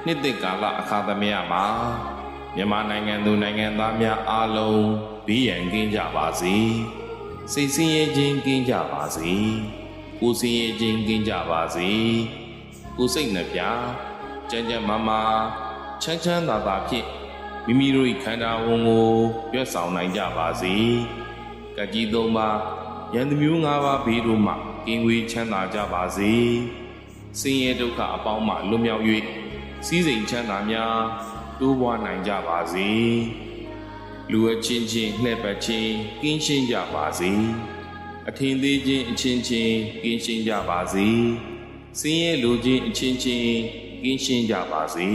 နှစ်သစ်ကာလအခါသမယမှာမြန်မာနိုင်ငံသူနိုင်ငံသားများအားလုံးဘေးရန်ကင်းကြပါစေစိတ်ဆင်းရဲခြင်းကင်းကြပါစေကိုယ်ဆင်းရဲခြင်းကင်းကြပါစေကိုယ်စိတ်နှပြကျန်းကျန်းမာမာချမ်းချမ်းသာသာဖြင့်မိမိတို့၏ခန္ဓာဝန်ကိုရွတ်ဆောင်နိုင်ကြပါစေကတိသုံးပါရန်သူမျိုး၅ပါးဘေးတို့မှကင်းဝေးချမ်းသာကြပါစေဆင်းရဲဒုက္ခအပေါင်းမှလွတ်မြောက်၍စည်းစိမ်ချမ်းသာများတိုးပွားနိုင်ကြပါစေလူအချင်းချင်းလှည့်ပတ်ခြင်းကင်းရှင်းကြပါစေအထင်သေးခြင်းအချင်းချင်းကင်းရှင်းကြပါစေဆင်းရဲလိုခြင်းအချင်းချင်းကင်းရှင်းကြပါစေ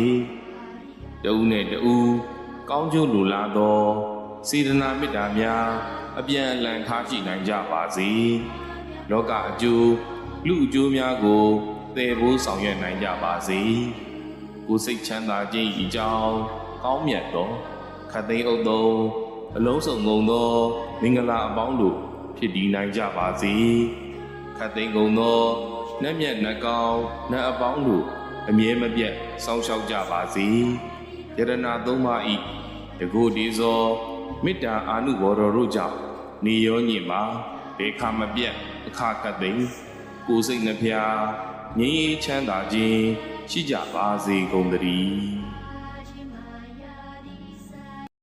တဦးနဲ့တဦးကောင်းကျိုးလိုလားသောစေတနာမေတ္တာများအပြန်အလှန်ထားရှိနိုင်ကြပါစေလောကအကျိုးလူအကျိုးများကိုသယ်ဖို့ဆောင်ရွက်နိုင်ကြပါစေကိုယ်စိတ်ချမ်းသာခြင်းဤကြောင်းကောင်းမြတ်သောခတ်သိမ်းဥသောအလုံးစုံကုန်သောမင်္ဂလာအပေါင်းတို့ဖြစ်တည်နိုင်ကြပါစေခတ်သိမ်းကုန်သောနတ်မြတ်နတ်ကောင်းနတ်အပေါင်းတို့အမြဲမပြတ်စောင့်ရှောက်ကြပါစေယရနာသုံးပါးဤတကုဒီဇောမေတ္တာအာနုဘော်တော်တို့ကြောင့်နေရောညင်မှာဘေခမပြတ်အခါခတ်သိမ်းကိုယ်စိတ်နှဖျားငြိမ်းချမ်းသာခြင်းရှိကြပါစေကုန်သတည်း